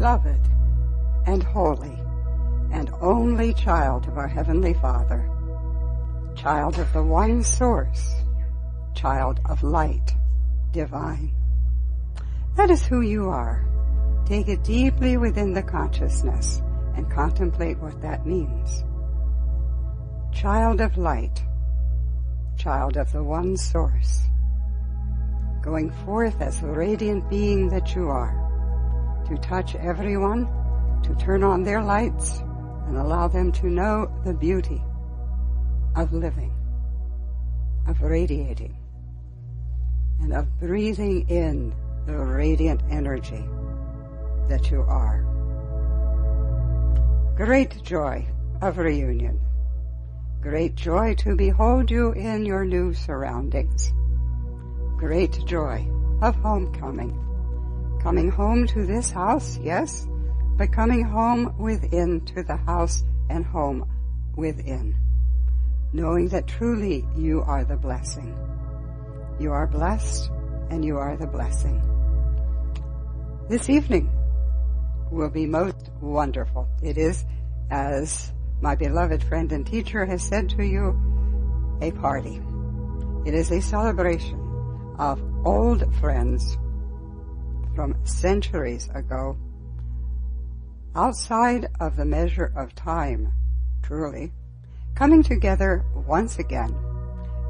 beloved and holy and only child of our Heavenly Father, child of the one source, child of light, divine. That is who you are. Take it deeply within the consciousness and contemplate what that means. Child of light, child of the one source, going forth as the radiant being that you are, to touch everyone, to turn on their lights and allow them to know the beauty of living, of radiating, and of breathing in the radiant energy that you are. Great joy of reunion. Great joy to behold you in your new surroundings. Great joy of homecoming. Coming home to this house, yes, but coming home within to the house and home within. Knowing that truly you are the blessing. You are blessed and you are the blessing. This evening will be most wonderful. It is, as my beloved friend and teacher has said to you, a party. It is a celebration of old friends from centuries ago, outside of the measure of time, truly, coming together once again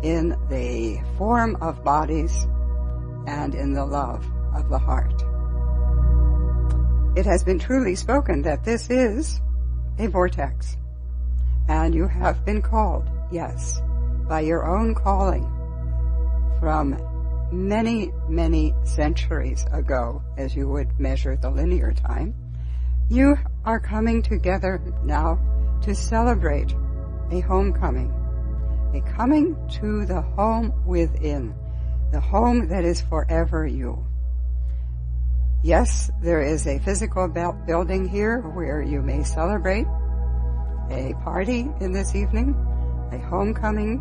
in the form of bodies and in the love of the heart. It has been truly spoken that this is a vortex, and you have been called, yes, by your own calling from many, many centuries ago, as you would measure the linear time. You are coming together now to celebrate a homecoming, a coming to the home within, the home that is forever you. Yes, there is a physical building here where you may celebrate a party in this evening, a homecoming,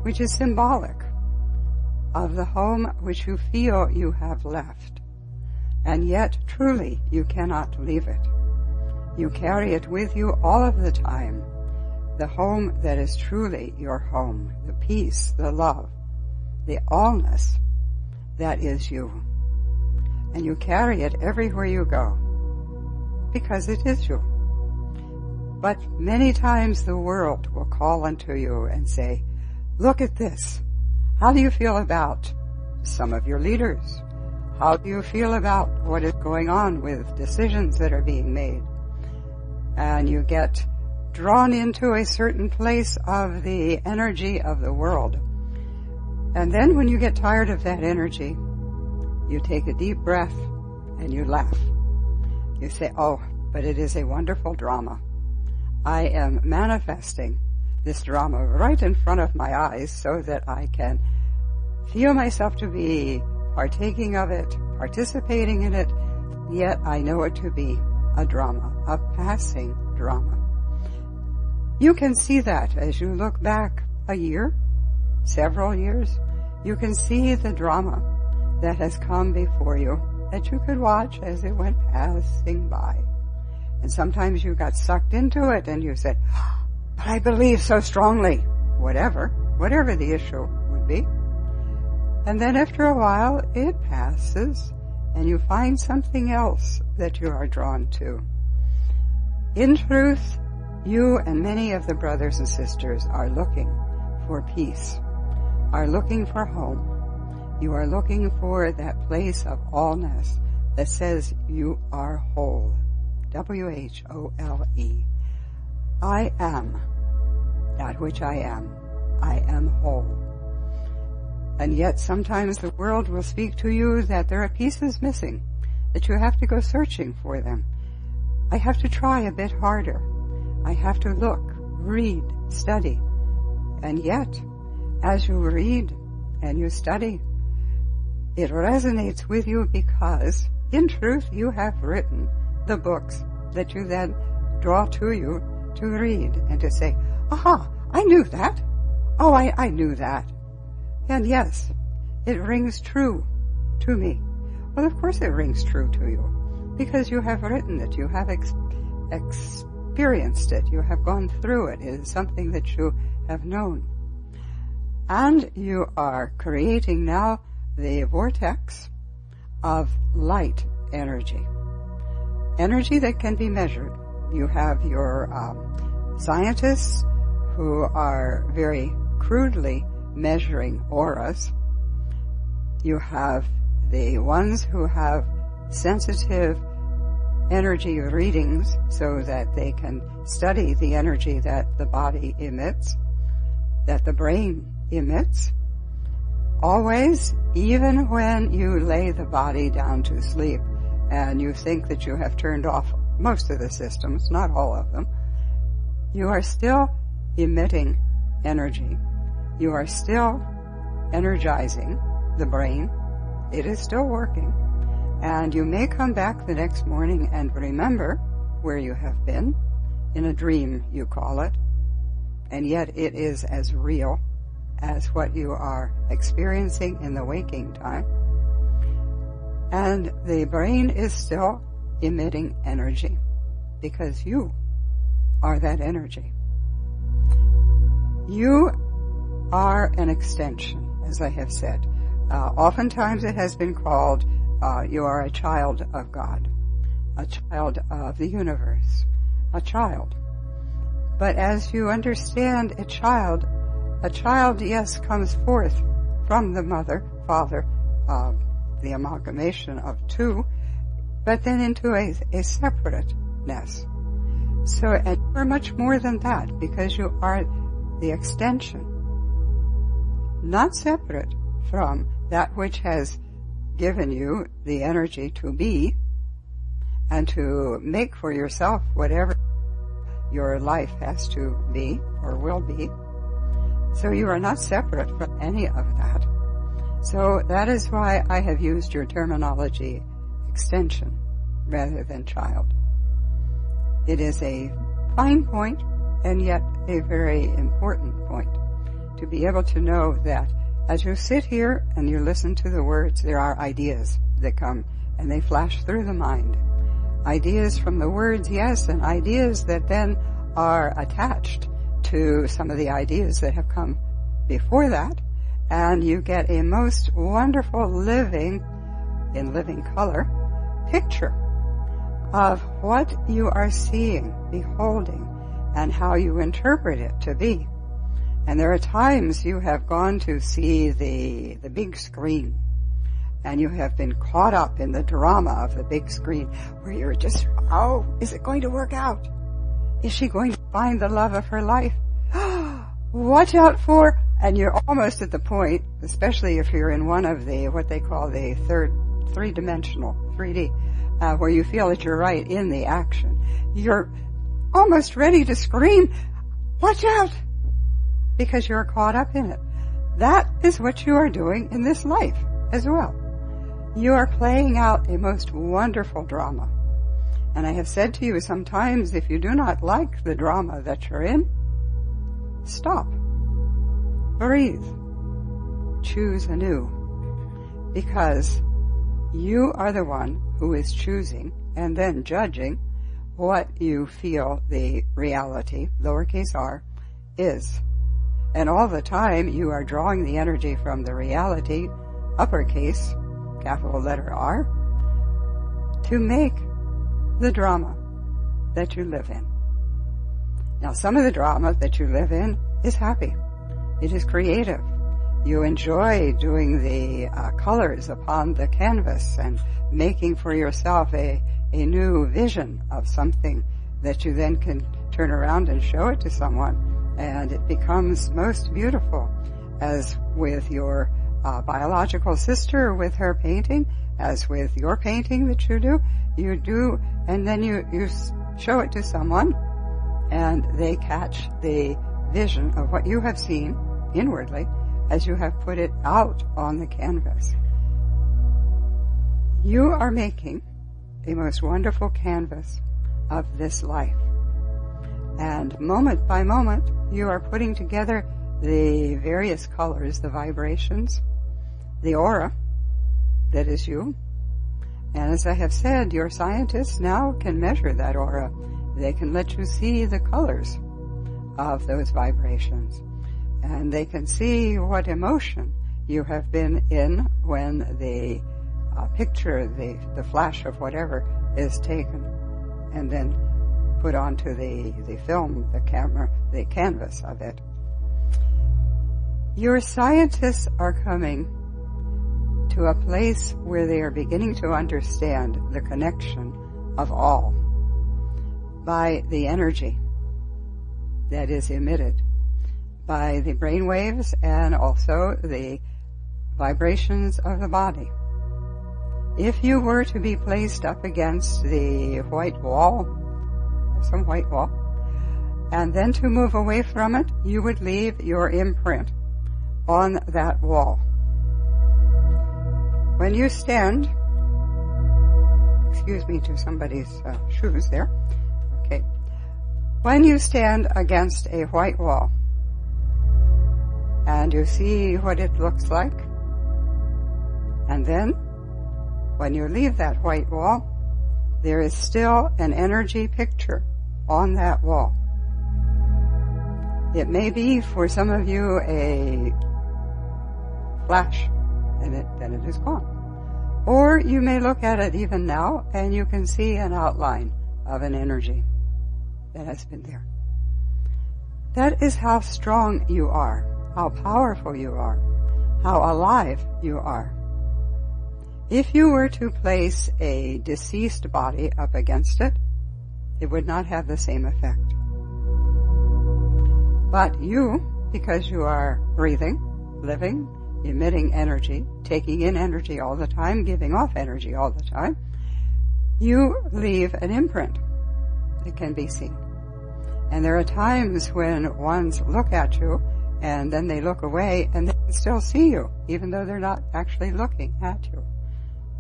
which is symbolic of the home which you feel you have left. And yet, truly, you cannot leave it. You carry it with you all of the time, the home that is truly your home, the peace, the love, the allness that is you. And you carry it everywhere you go, because it is you. But many times the world will call unto you and say, look at this. How do you feel about some of your leaders? How do you feel about what is going on with decisions that are being made? And you get drawn into a certain place of the energy of the world. And then when you get tired of that energy, you take a deep breath and you laugh. You say, oh, but it is a wonderful drama. I am manifesting this drama right in front of my eyes so that I can feel myself to be partaking of it, participating in it, yet I know it to be a drama, a passing drama. You can see that as you look back a year, several years. You can see the drama that has come before you that you could watch as it went passing by. And sometimes you got sucked into it and you said, but I believe so strongly, whatever the issue would be. And then after a while it passes and you find something else that you are drawn to. In truth, you and many of the brothers and sisters are looking for peace, are looking for home. You are looking for that place of allness that says you are whole. W-H-O-L-E. I am that which I am. I am whole. And yet sometimes the world will speak to you that there are pieces missing, that you have to go searching for them. I have to try a bit harder. I have to look, read, study. And yet, as you read and you study, it resonates with you because, in truth, you have written the books that you then draw to you to read and to say, aha, I knew that. Oh, I knew that. And yes, it rings true to me. Well, of course it rings true to you because you have written it, you have experienced it, you have gone through it. It is something that you have known. And you are creating now the vortex of light energy. Energy that can be measured. You have your scientists who are very crudely measuring auras. You have the ones who have sensitive energy readings so that they can study the energy that the body emits, that the brain emits. Always, even when you lay the body down to sleep and you think that you have turned off most of the systems, not all of them, you are still emitting energy. You are still energizing the brain. It is still working. And you may come back the next morning and remember where you have been, in a dream you call it, and yet it is as real as what you are experiencing in the waking time. And the brain is still emitting energy because you are that energy. You are an extension, as I have said. Oftentimes it has been called you are a child of God, a child of the universe, a child. But as you understand a child, yes, comes forth from the mother, father, the amalgamation of two, but then into a separateness. So you're much more than that, because you are the extension, not separate from that which has given you the energy to be and to make for yourself whatever your life has to be or will be. So you are not separate from any of that. So that is why I have used your terminology extension rather than child. It is a fine point and yet a very important point to be able to know that as you sit here and you listen to the words, there are ideas that come and they flash through the mind. Ideas from the words, yes, and ideas that then are attached to some of the ideas that have come before that, and you get a most wonderful living, in living color, picture of what you are seeing, beholding, and how you interpret it to be. And there are times you have gone to see the big screen, and you have been caught up in the drama of the big screen, where you're just, oh, is it going to work out? Is she going to find the love of her life? Watch out for, and you're almost at the point, especially if you're in one of the, what they call the three-dimensional, 3D, where you feel that you're right in the action. You're almost ready to scream, watch out! Because you're caught up in it. That is what you are doing in this life as well. You are playing out a most wonderful drama. And I have said to you sometimes, if you do not like the drama that you're in, stop. Breathe. Choose anew. Because you are the one who is choosing and then judging what you feel the reality, lowercase r, is. And all the time you are drawing the energy from the reality, uppercase, capital letter R, to make the drama that you live in. Now, some of the drama that you live in is happy. It is creative. You enjoy doing the colors upon the canvas and making for yourself a new vision of something that you then can turn around and show it to someone. And it becomes most beautiful, as with your biological sister with her painting, as with your painting that you do, and then you show it to someone, and they catch the vision of what you have seen inwardly as you have put it out on the canvas. You are making a most wonderful canvas of this life. And moment by moment, you are putting together the various colors, the vibrations, the aura that is you, And as I have said, your scientists now can measure that aura. They can let you see the colors of those vibrations. And they can see what emotion you have been in when the picture, the flash of whatever is taken and then put onto the film, the camera, the canvas of it. Your scientists are coming to a place where they are beginning to understand the connection of all by the energy that is emitted by the brain waves and also the vibrations of the body. If you were to be placed up against the white wall, some white wall, and then to move away from it, you would leave your imprint on that wall. When you stand, excuse me to somebody's shoes there, okay. When you stand against a white wall, and you see what it looks like, and then, when you leave that white wall, there is still an energy picture on that wall. It may be for some of you a flash, and then it is gone. Or you may look at it even now, and you can see an outline of an energy that has been there. That is how strong you are, how powerful you are, how alive you are. If you were to place a deceased body up against it, it would not have the same effect. But you, because you are breathing, living, emitting energy, taking in energy all the time, giving off energy all the time, you leave an imprint that can be seen. And there are times when ones look at you and then they look away and they can still see you, even though they're not actually looking at you.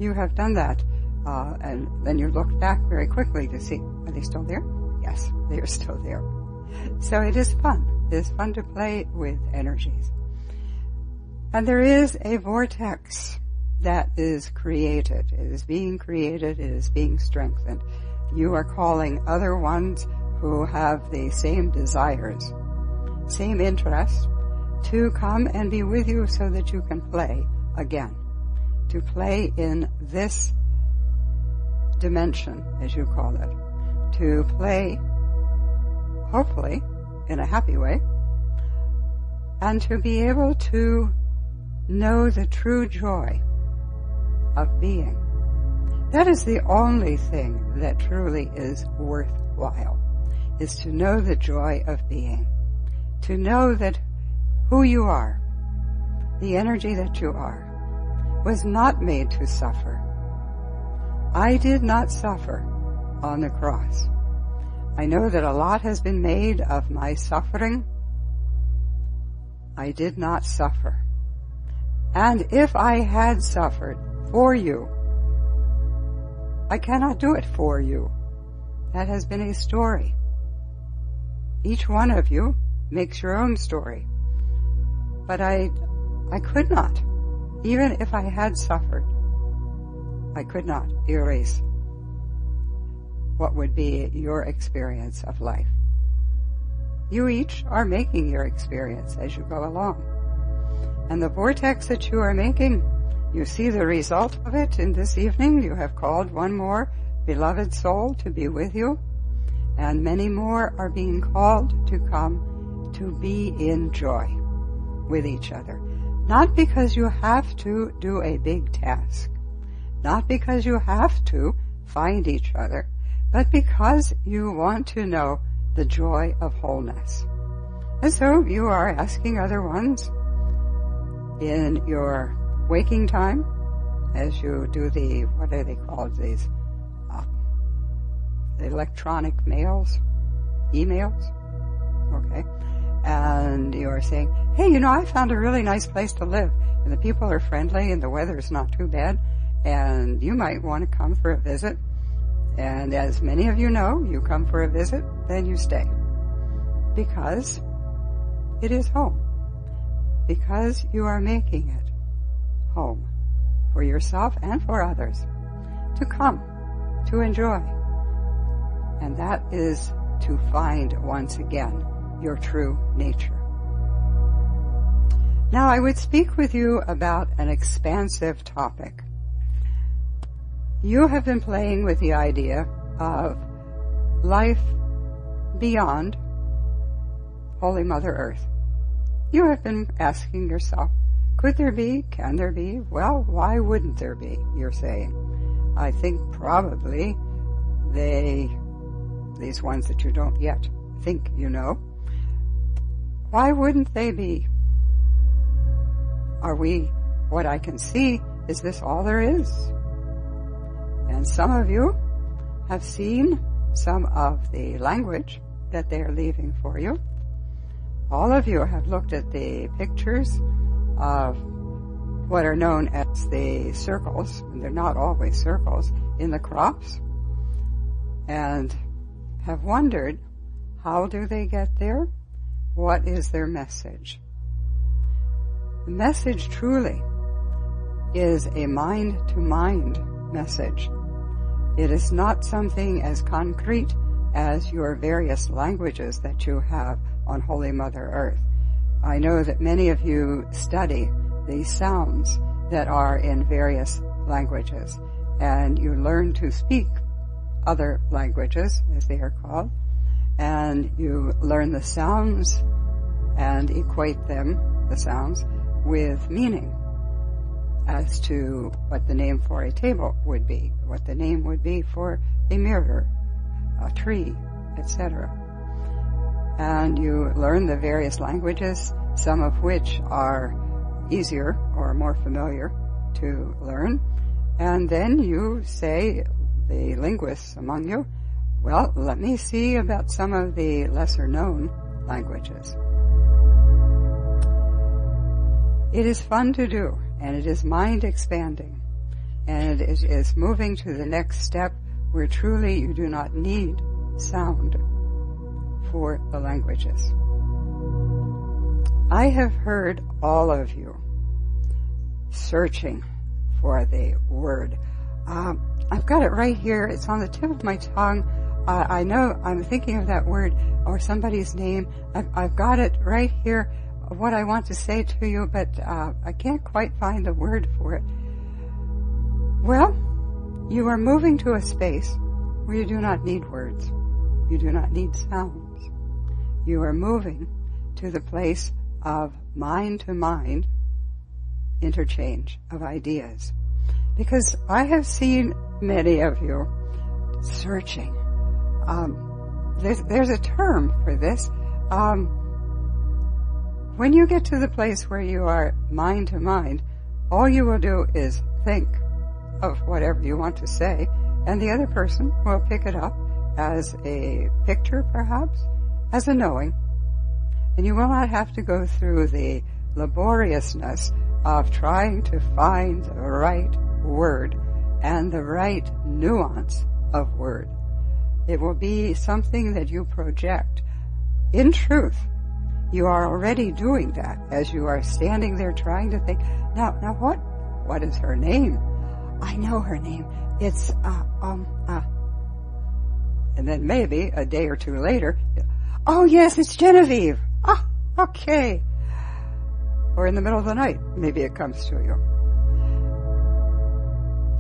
You have done that, and then you look back very quickly to see, are they still there? Yes, they are still there. So it is fun. It is fun to play with energies. And there is a vortex that is created. It is being created. It is being strengthened. You are calling other ones who have the same desires, same interests, to come and be with you so that you can play again. To play in this dimension, as you call it. To play, hopefully, in a happy way. And to be able to know the true joy of being. That is the only thing that truly is worthwhile, is to know the joy of being. To know that who you are, the energy that you are, was not made to suffer. I did not suffer on the cross. I know that a lot has been made of my suffering. I did not suffer. And if I had suffered for you, I cannot do it for you. That has been a story. Each one of you makes your own story. But I could not. Even if I had suffered, I could not erase what would be your experience of life. You each are making your experience as you go along. And the vortex that you are making, you see the result of it in this evening. You have called one more beloved soul to be with you, and many more are being called to come to be in joy with each other. Not because you have to do a big task, not because you have to find each other, but because you want to know the joy of wholeness. And so you are asking other ones in your waking time, as you do the, what are they called, these electronic mails, emails, okay? And you are saying, hey, I found a really nice place to live, and the people are friendly, and the weather is not too bad, and you might want to come for a visit. And as many of you know, you come for a visit, then you stay. Because it is home. Because you are making it home for yourself and for others. to come, to enjoy. And that is to find once again your true nature. Now I would speak with you about an expansive topic. You have been playing with the idea of life beyond Holy Mother Earth. You have been asking yourself, could there be? Can there be? Well, why wouldn't there be, you're saying. I think probably these ones that you don't yet think you know, why wouldn't they be? Are we, what I can see, is this all there is? And some of you have seen some of the language that they are leaving for you. All of you have looked at the pictures of what are known as the circles, and they're not always circles, in the crops, and have wondered, how do they get there? What is their message? The message truly is a mind-to-mind message. It is not something as concrete as your various languages that you have on Holy Mother Earth. I know that many of you study the sounds that are in various languages, and you learn to speak other languages, as they are called, and you learn the sounds and equate them, the sounds, with meaning as to what the name for a table would be, what the name would be for a mirror, a tree, etc. And you learn the various languages, some of which are easier or more familiar to learn, and then you say, the linguists among you, well, let me see about some of the lesser known languages. It is fun to do, and it is mind expanding, and it is moving to the next step where truly you do not need sound for the languages. I have heard all of you searching for the word. I've got it right here. It's on the tip of my tongue. I know I'm thinking of that word or somebody's name. I've got it right here, what I want to say to you, but I can't quite find the word for it. Well, you are moving to a space where you do not need words. You do not need sounds. You are moving to the place of mind-to-mind interchange of ideas. Because I have seen many of you searching. There's a term for this. When you get to the place where you are mind to mind, all you will do is think of whatever you want to say, and the other person will pick it up as a picture, perhaps, as a knowing. And you will not have to go through the laboriousness of trying to find the right word and the right nuance of word. It will be something that you project. In truth, you are already doing that as you are standing there trying to think, now what is her name? I know her name. It's, and then maybe a day or two later, oh yes, it's Genevieve. Ah, okay. Or in the middle of the night, maybe it comes to you.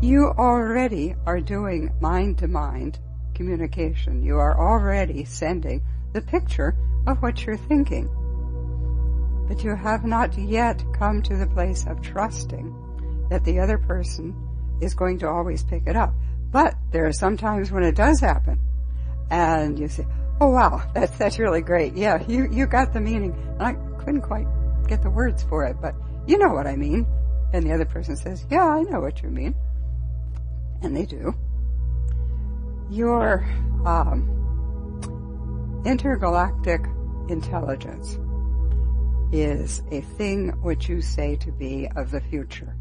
You already are doing mind-to-mind communication. You are already sending the picture of what you're thinking. But you have not yet come to the place of trusting that the other person is going to always pick it up. But there are some times when it does happen, and you say, oh wow, that's really great. Yeah, you got the meaning. And I couldn't quite get the words for it, but you know what I mean. And the other person says, yeah, I know what you mean. And they do. Your intergalactic intelligence is a thing which you say to be of the future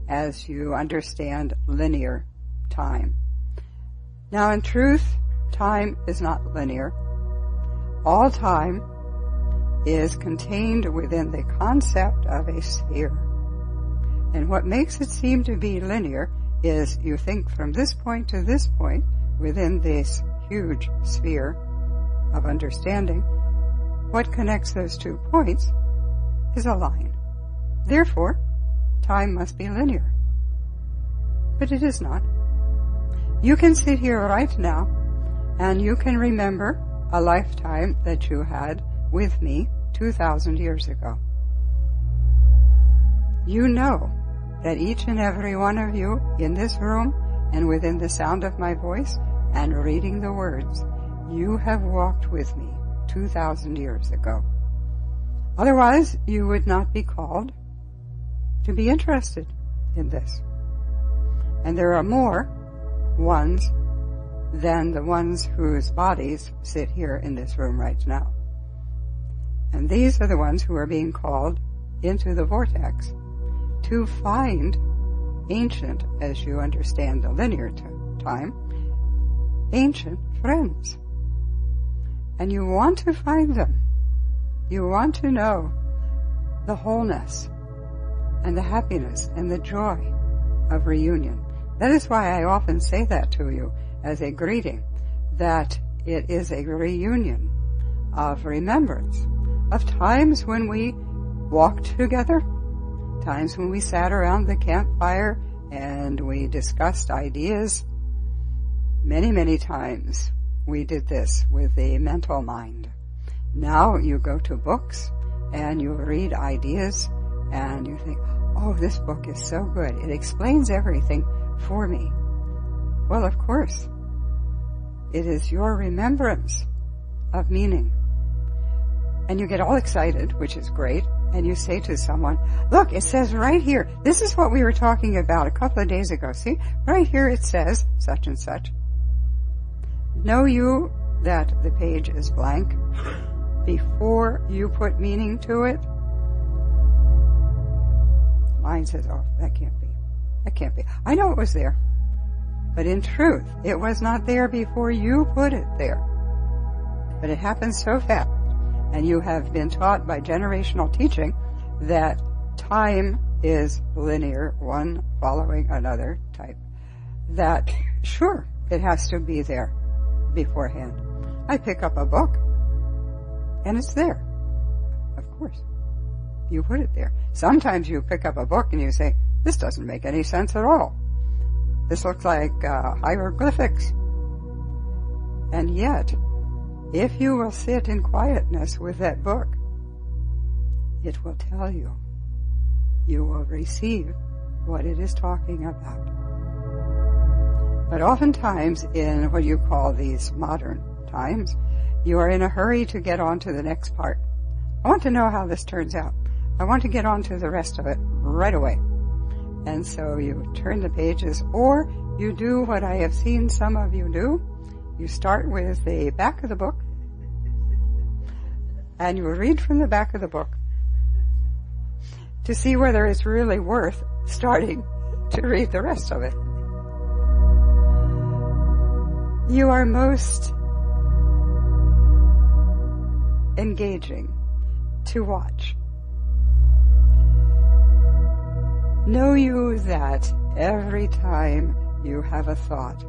as you understand linear time. Now in truth, time is not linear. All time is contained within the concept of a sphere. And what makes it seem to be linear is you think from this point to this point within this huge sphere of understanding. What connects those 2 points is a line. Therefore, time must be linear. But it is not. You can sit here right now and you can remember a lifetime that you had with me 2,000 years ago. You know that each and every one of you in this room and within the sound of my voice and reading the words, you have walked with me 2,000 years ago. Otherwise, you would not be called to be interested in this. And there are more ones than the ones whose bodies sit here in this room right now. And these are the ones who are being called into the vortex to find ancient, as you understand the linear time, ancient friends. And you want to find them. You want to know the wholeness and the happiness and the joy of reunion. That is why I often say that to you as a greeting, that it is a reunion of remembrance of times when we walked together, times when we sat around the campfire and we discussed ideas. Many, many times we did this with the mental mind. Now you go to books and you read ideas and you think, oh, this book is so good. It explains everything for me. Well, of course, it is your remembrance of meaning. And you get all excited, which is great, and you say to someone, look, it says right here, this is what we were talking about a couple of days ago. See, right here it says such and such. Know you that the page is blank before you put meaning to it? Mine says, oh, that can't be. That can't be. I know it was there. But in truth, it was not there before you put it there. But it happens so fast. And you have been taught by generational teaching that time is linear, one following another type. That, sure, it has to be there beforehand. I pick up a book, and it's there. Of course. You put it there. Sometimes you pick up a book and you say, this doesn't make any sense at all. This looks like hieroglyphics. And yet, if you will sit in quietness with that book, it will tell you. You will receive what it is talking about. But oftentimes in what you call these modern times, you are in a hurry to get on to the next part. I want to know how this turns out. I want to get on to the rest of it right away. And so you turn the pages, or you do what I have seen some of you do. You start with the back of the book, and you read from the back of the book to see whether it's really worth starting to read the rest of it. You are most engaging to watch. Know you that every time you have a thought,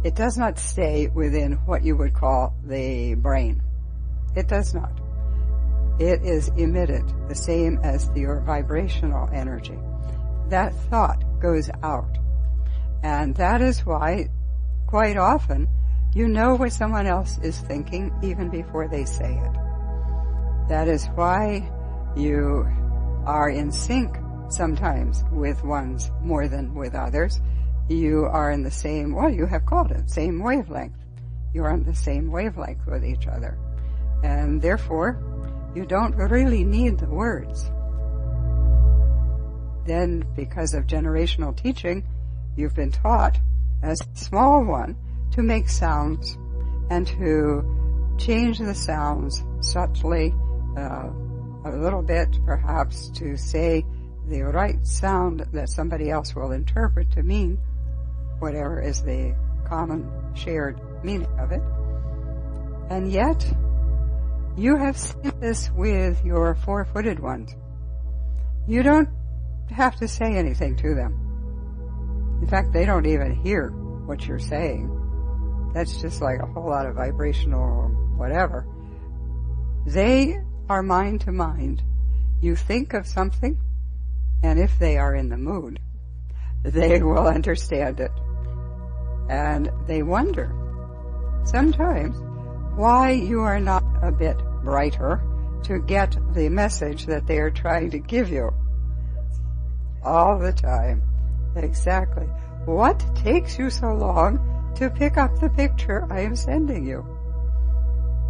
it does not stay within what you would call the brain. It does not. It is emitted the same as your vibrational energy. That thought goes out. And that is why, quite often, you know what someone else is thinking even before they say it. That is why you are in sync sometimes with ones more than with others. You are in the same, well, you have called it, same wavelength. You are on the same wavelength with each other. And therefore, you don't really need the words. Then, because of generational teaching, you've been taught, as a small one, to make sounds and to change the sounds subtly, a little bit perhaps, to say the right sound that somebody else will interpret to mean whatever is the common shared meaning of it. And yet, you have seen this with your four-footed ones. You don't have to say anything to them. In fact, they don't even hear what you're saying. That's just like a whole lot of vibrational whatever. They are mind to mind. You think of something, and if they are in the mood, they will understand it. And they wonder sometimes why you are not a bit brighter to get the message that they are trying to give you. All the time. Exactly. What takes you so long to pick up the picture I am sending you?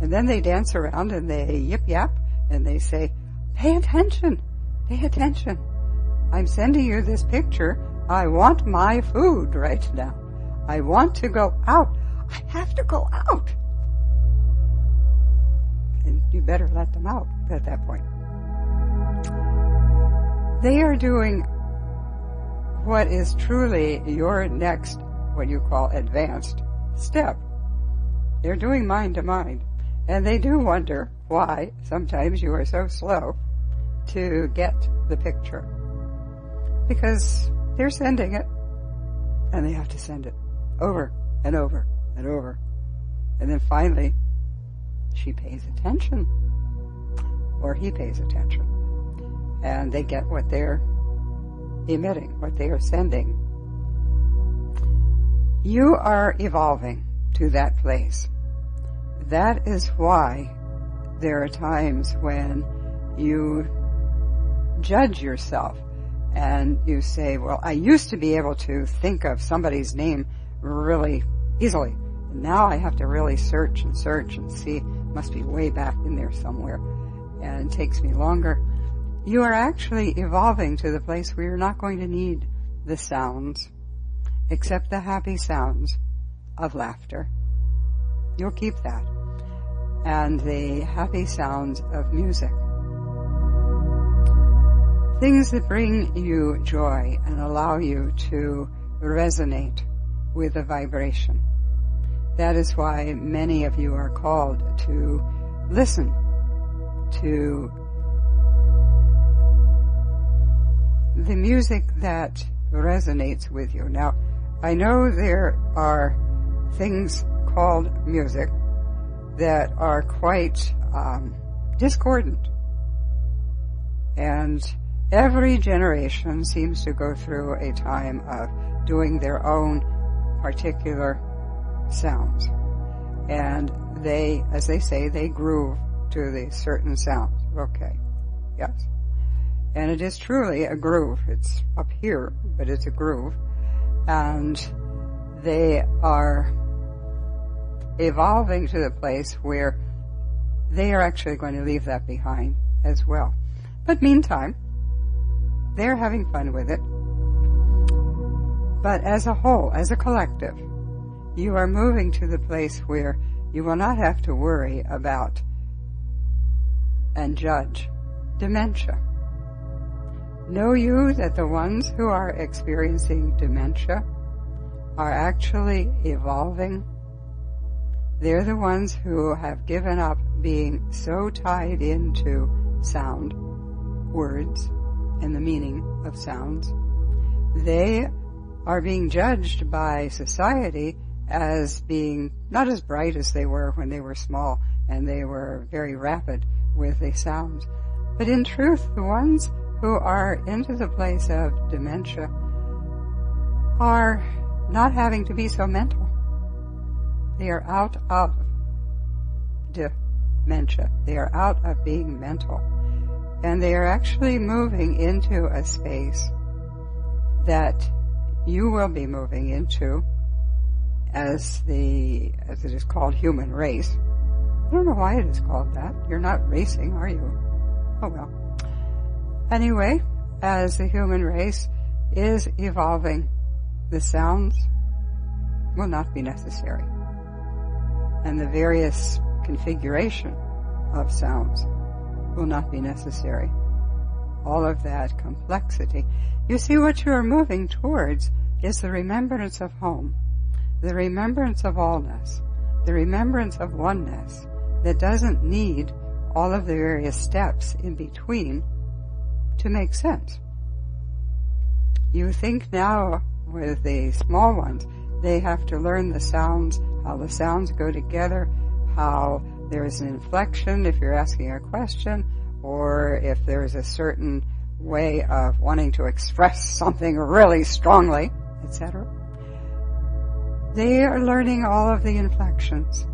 And then they dance around and they yip yap and they say, pay attention, pay attention. I'm sending you this picture. I want my food right now. I want to go out. I have to go out. And you better let them out at that point. They are doing what is truly your next, what you call advanced step. They're doing mind to mind. And they do wonder why sometimes you are so slow to get the picture. Because they're sending it, and they have to send it over and over and over. And then finally, she pays attention, or he pays attention, and they get what they're emitting, what they are sending. You are evolving to that place. That is why there are times when you judge yourself and you say, well, I used to be able to think of somebody's name really easily. Now I have to really search and see. Must be way back in there somewhere. And it takes me longer. You are actually evolving to the place where you're not going to need the sounds, except the happy sounds of laughter. You'll keep that. And the happy sounds of music. Things that bring you joy and allow you to resonate with the vibration. That is why many of you are called to listen to the music that resonates with you. Now, I know there are things called music that are quite discordant. And every generation seems to go through a time of doing their own particular sounds. And they, as they say, they groove to the certain sounds. Okay. Yes. And it is truly a groove. It's up here, but it's a groove. And they are evolving to the place where they are actually going to leave that behind as well. But meantime, they're having fun with it. But as a whole, as a collective, you are moving to the place where you will not have to worry about and judge dementia. Know you that the ones who are experiencing dementia are actually evolving? They're the ones who have given up being so tied into sound, words, and the meaning of sounds. They are being judged by society as being not as bright as they were when they were small and they were very rapid with the sounds. But in truth, the ones who are into the place of dementia are not having to be so mental. They are out of dementia. They are out of being mental. And they are actually moving into a space that you will be moving into as it is called human race. I don't know why it is called that. You're not racing, are you? Oh well. Anyway, as the human race is evolving, the sounds will not be necessary. And the various configuration of sounds will not be necessary. All of that complexity. You see, what you are moving towards is the remembrance of home, the remembrance of allness, the remembrance of oneness that doesn't need all of the various steps in between to make sense. You think now with the small ones, they have to learn the sounds, how the sounds go together, how there's an inflection if you're asking a question, or if there's a certain way of wanting to express something really strongly, etc. They are learning all of the inflections.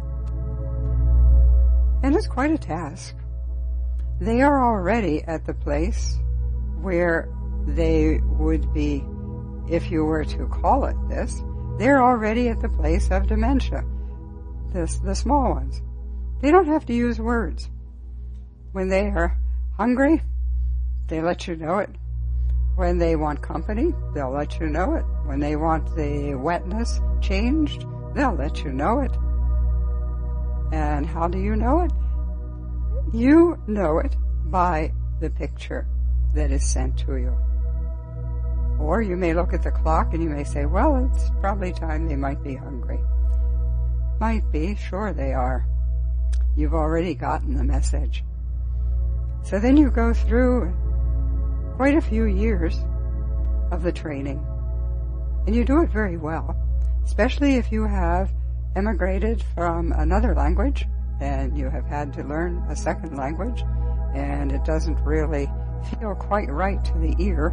And it's quite a task. They are already at the place where they would be, if you were to call it this, they're already at the place of dementia. The small ones. They don't have to use words. When they are hungry, they let you know it. When they want company, they'll let you know it. When they want the wetness changed, they'll let you know it. And how do you know it? You know it by the picture that is sent to you. Or you may look at the clock and you may say, well, it's probably time they might be hungry. Might be, sure they are. You've already gotten the message. So then you go through quite a few years of the training. And you do it very well, especially if you have emigrated from another language and you have had to learn a second language and it doesn't really feel quite right to the ear,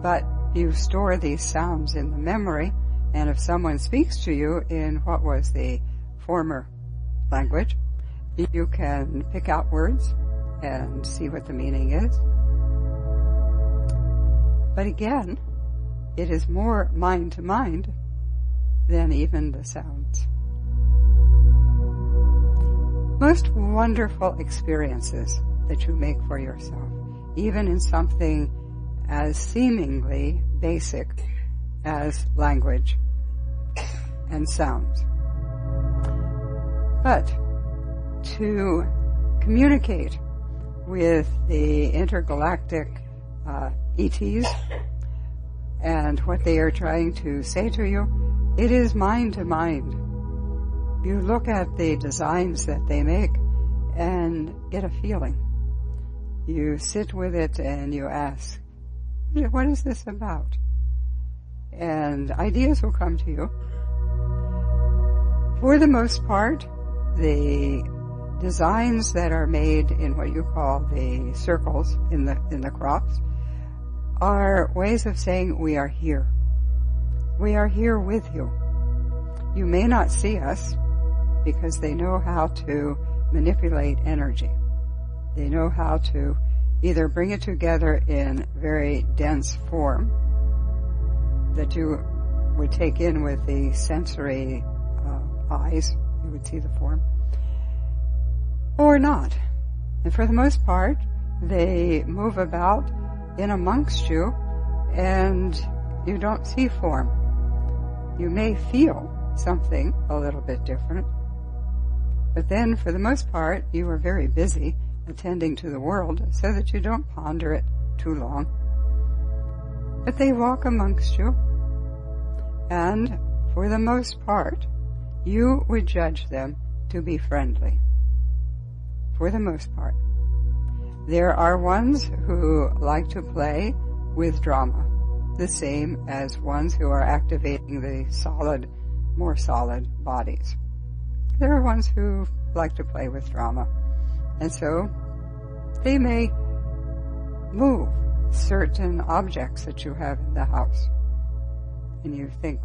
but you store these sounds in the memory, and if someone speaks to you in what was the former language, you can pick out words and see what the meaning is. But again, it is more mind to mind than even the sounds. Most wonderful experiences that you make for yourself, even in something as seemingly basic as language and sounds. But to communicate with the intergalactic ETs and what they are trying to say to you, it is mind to mind. You look at the designs that they make and get a feeling. You sit with it and you ask, what is this about? And ideas will come to you. For the most part, the designs that are made in what you call the circles in the crops are ways of saying we are here. We are here with you. You may not see us because they know how to manipulate energy. They know how to either bring it together in very dense form that you would take in with the sensory eyes, you would see the form, or not. And for the most part, they move about in amongst you and you don't see form. You may feel something a little bit different, but then for the most part, you are very busy attending to the world so that you don't ponder it too long. But they walk amongst you, and for the most part, you would judge them to be friendly. For the most part. There are ones who like to play with drama, the same as ones who are activating the solid, more solid bodies. There are ones who like to play with drama. And so they may move certain objects that you have in the house. And you think,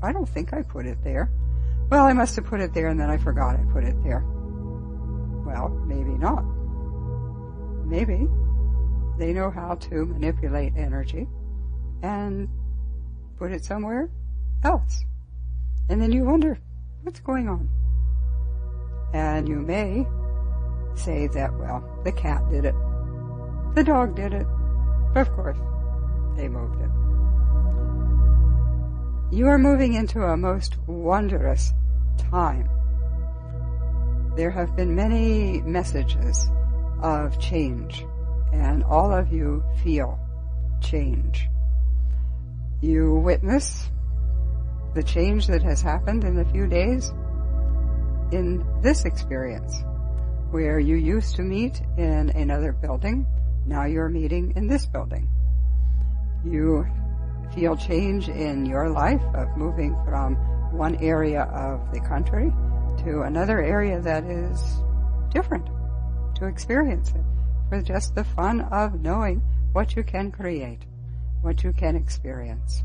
I don't think I put it there. Well, I must have put it there and then I forgot I put it there. Well, maybe not. Maybe they know how to manipulate energy and put it somewhere else. And then you wonder, what's going on? And you may say that, well, the cat did it. The dog did it. But of course, they moved it. You are moving into a most wondrous time. There have been many messages of change, and all of you feel change. You witness the change that has happened in a few days in this experience, where you used to meet in another building, now you're meeting in this building. You feel change in your life of moving from one area of the country to another area that is different, to experience it for just the fun of knowing what you can create, what you can experience.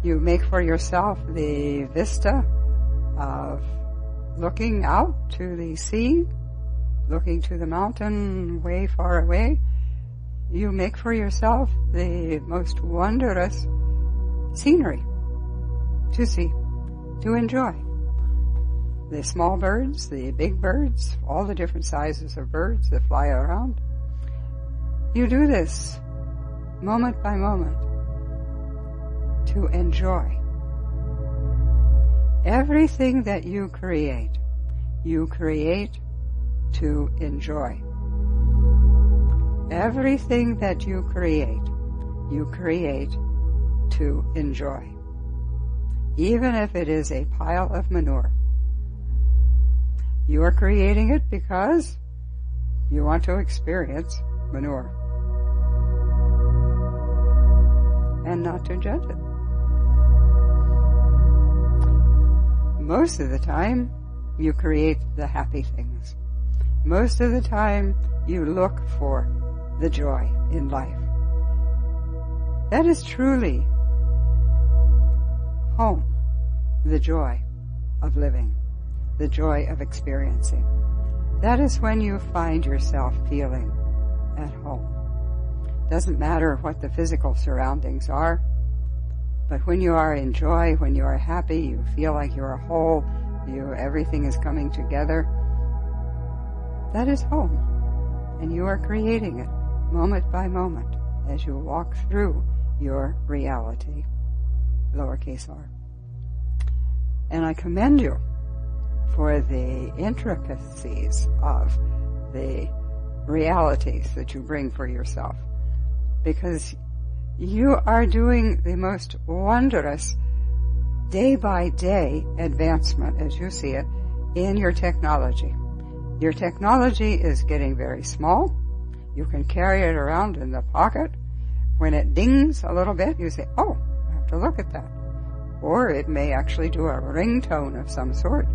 You make for yourself the vista of looking out to the sea, looking to the mountain way far away. You make for yourself the most wondrous scenery to see, to enjoy. The small birds, the big birds, all the different sizes of birds that fly around. You do this moment by moment to enjoy. Everything that you create to enjoy. Everything that you create to enjoy. Even if it is a pile of manure. You are creating it because you want to experience manure. And not to judge it. Most of the time, you create the happy things. Most of the time, you look for the joy in life. That is truly home, the joy of living, the joy of experiencing. That is when you find yourself feeling at home. Doesn't matter what the physical surroundings are, but when you are in joy, when you are happy, you feel like you're whole, everything is coming together. That is home, and you are creating it moment by moment as you walk through your reality, lowercase r. And I commend you for the intricacies of the realities that you bring for yourself, because you are doing the most wondrous day-by-day advancement, as you see it, in your technology. Your technology is getting very small. You can carry it around in the pocket. When it dings a little bit, you say, oh, I have to look at that. Or it may actually do a ringtone of some sort,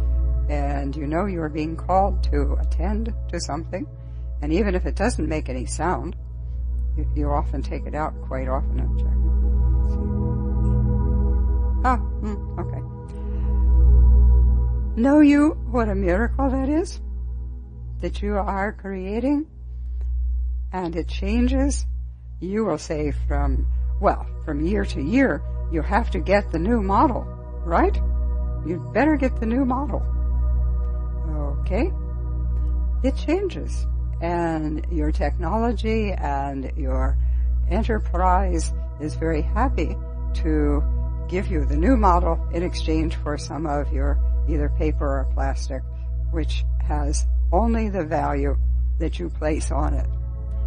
and you know you're being called to attend to something. And even if it doesn't make any sound, you often take it out quite often and check. Okay. Know you what a miracle that is? That you are creating? And it changes. You will say from year to year, you have to get the new model, right? You'd better get the new model. Okay? It changes. And your technology and your enterprise is very happy to give you the new model in exchange for some of your either paper or plastic, which has only the value that you place on it.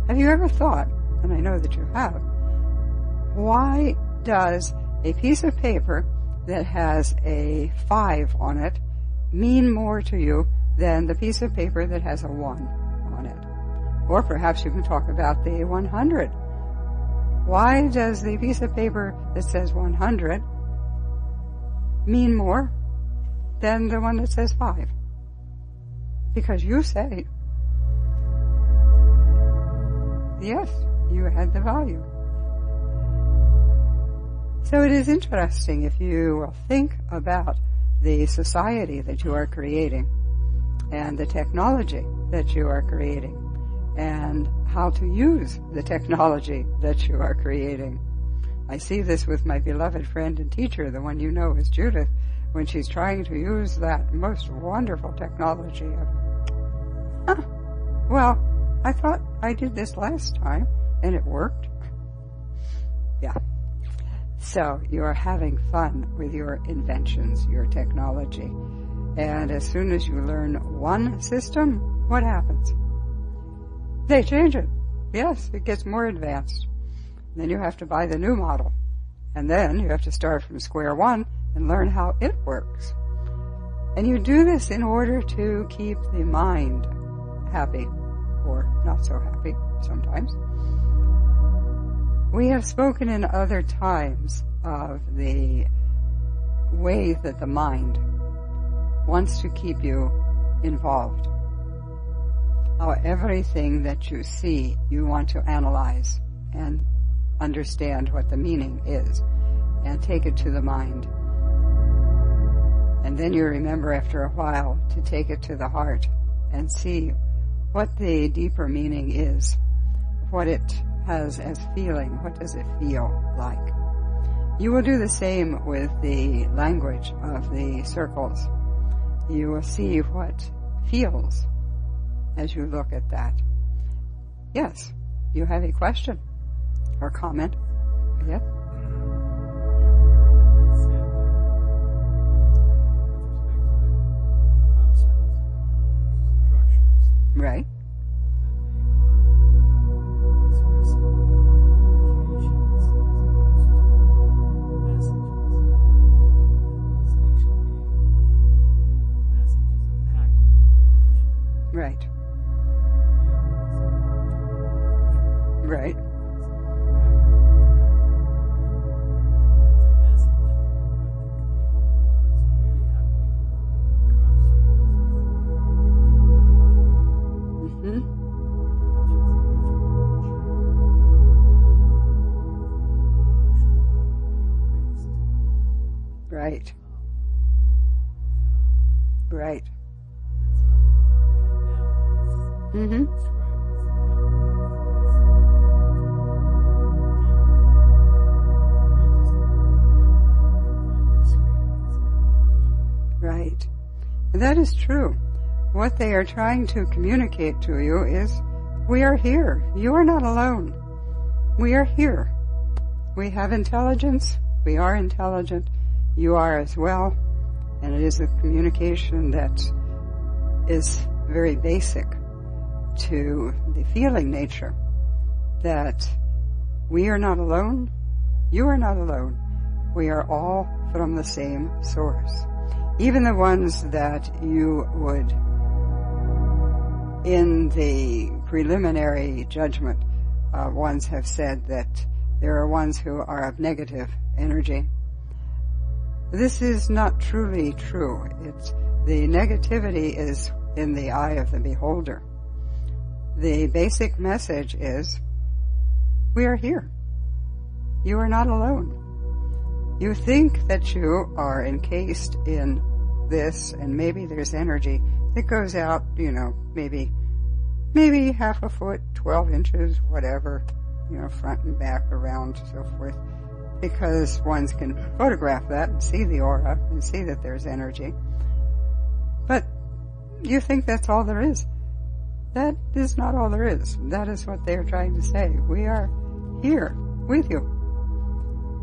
Have you ever thought, and I know that you have, why does a piece of paper that has a 5 on it mean more to you than the piece of paper that has a 1 on it? Or perhaps you can talk about the 100. Why does the piece of paper that says 100 mean more than the one that says 5? Because you say, yes, you had the value. So it is interesting if you will think about the society that you are creating and the technology that you are creating and how to use the technology that you are creating. I see this with my beloved friend and teacher, the one you know is Judith, when she's trying to use that most wonderful technology of, well, I thought I did this last time and it worked. Yeah. So you are having fun with your inventions, your technology. And as soon as you learn one system, what happens? They change it. Yes, it gets more advanced. Then you have to buy the new model. And then you have to start from square one and learn how it works. And you do this in order to keep the mind happy, or not so happy sometimes. We have spoken in other times of the way that the mind wants to keep you involved. How everything that you see, you want to analyze and understand what the meaning is and take it to the mind. And then you remember after a while to take it to the heart and see what the deeper meaning is, what it has as feeling, what does it feel like. You will do the same with the language of the circles. You will see what feels as you look at that. Yes, you have a question or comment? Yes? Right. Right. Right. Right. Right. Mm-hmm. Right. And that is true. What they are trying to communicate to you is, we are here. You are not alone. We are here. We have intelligence. We are intelligent. You are as well. And it is a communication that is very basic to the feeling nature, that we are not alone, you are not alone, we are all from the same source. Even the ones that you would, in the preliminary judgment, ones have said that there are ones who are of negative energy. This is not truly true. The negativity is in the eye of the beholder. The basic message is, we are here. You are not alone. You think that you are encased in this, and maybe there's energy that goes out, maybe half a foot, 12 inches, whatever, front and back, around, so forth, because ones can photograph that and see the aura and see that there's energy. But you think that's all there is. That is not all there is. That is what they are trying to say. We are here with you.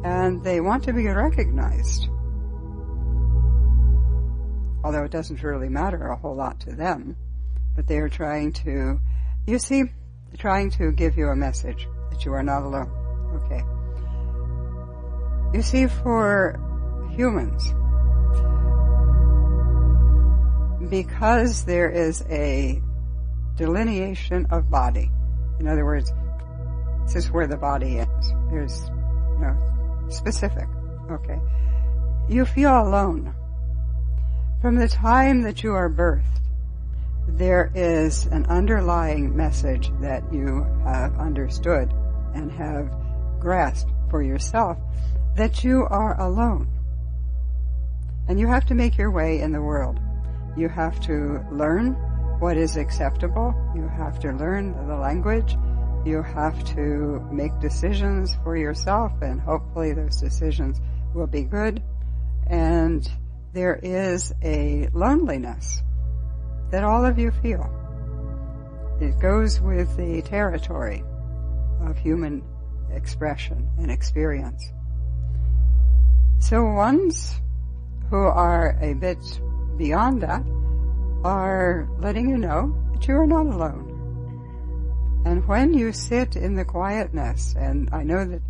And they want to be recognized. Although it doesn't really matter a whole lot to them. But they are trying to, trying to give you a message that you are not alone. Okay. You see, for humans, because there is a delineation of body. In other words, this is where the body ends. There's, specific. Okay. You feel alone. From the time that you are birthed, there is an underlying message that you have understood and have grasped for yourself, that you are alone. And you have to make your way in the world. You have to learn what is acceptable. You have to learn the language. You have to make decisions for yourself, and hopefully those decisions will be good. And there is a loneliness that all of you feel. It goes with the territory of human expression and experience. So ones who are a bit beyond that are letting you know that you are not alone. And when you sit in the quietness, and I know that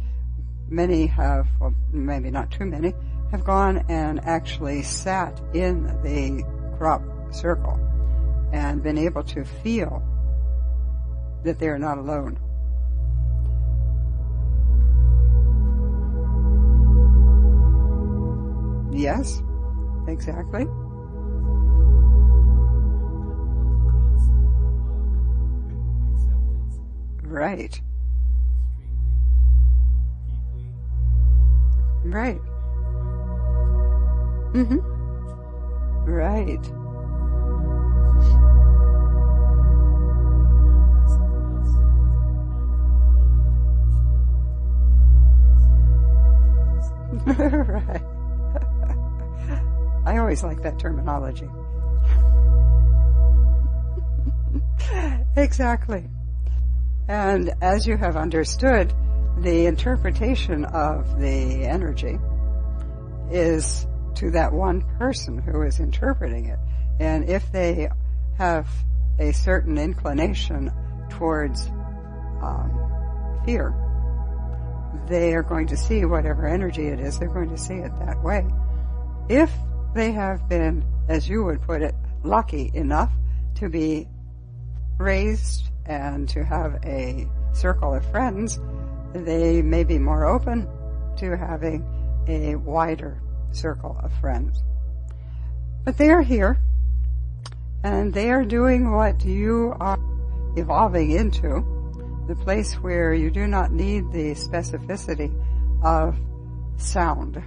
many have, well, maybe not too many, have gone and actually sat in the crop circle and been able to feel that they are not alone. Yes, exactly. Right. Right. Mm-hmm. Right. Right. I always like that terminology. Exactly. And as you have understood, the interpretation of the energy is to that one person who is interpreting it. And if they have a certain inclination towards fear, they are going to see whatever energy it is, they're going to see it that way. If they have been, as you would put it, lucky enough to be raised and to have a circle of friends, they may be more open to having a wider circle of friends. But they are here, and they are doing what you are evolving into, the place where you do not need the specificity of sound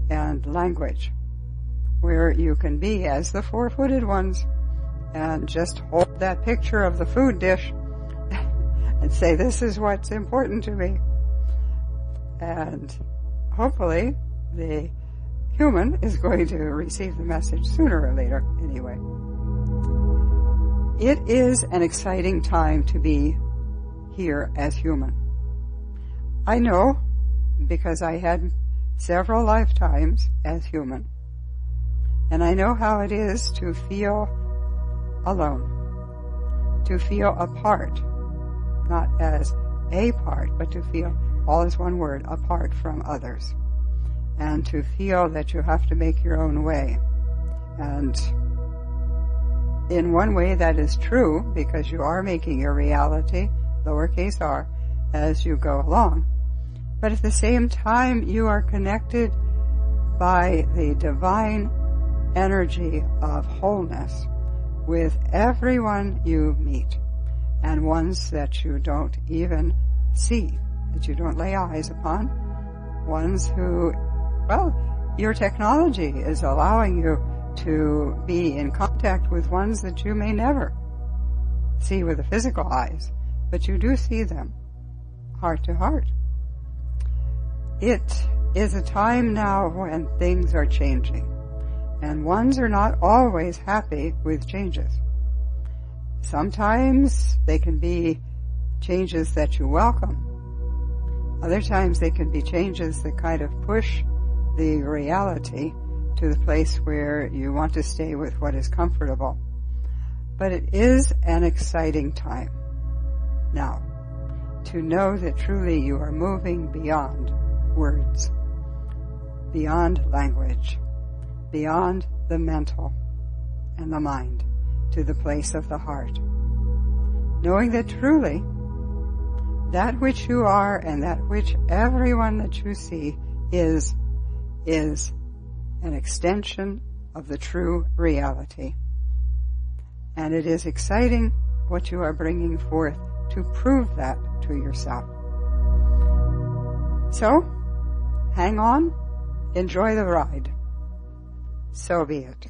and language, where you can be as the four-footed ones and just hold that picture of the food dish and say, this is what's important to me. And hopefully the human is going to receive the message sooner or later anyway. It is an exciting time to be here as human. I know because I had several lifetimes as human. And I know how it is to feel alone, to feel apart, not as a part, but to feel, all is one word, apart from others, and to feel that you have to make your own way. And in one way that is true, because you are making your reality, lowercase r, as you go along. But at the same time, you are connected by the divine energy of wholeness with everyone you meet, and ones that you don't even see, that you don't lay eyes upon, ones who, well, your technology is allowing you to be in contact with ones that you may never see with the physical eyes, but you do see them heart to heart. It is a time now when things are changing, and ones are not always happy with changes. Sometimes they can be changes that you welcome. Other times they can be changes that kind of push the reality to the place where you want to stay with what is comfortable. But it is an exciting time now to know that truly you are moving beyond words, beyond language, beyond the mental and the mind, to the place of the heart. Knowing that truly that which you are and that which everyone that you see is an extension of the true reality. And it is exciting what you are bringing forth to prove that to yourself. So, hang on, enjoy the ride. So be it.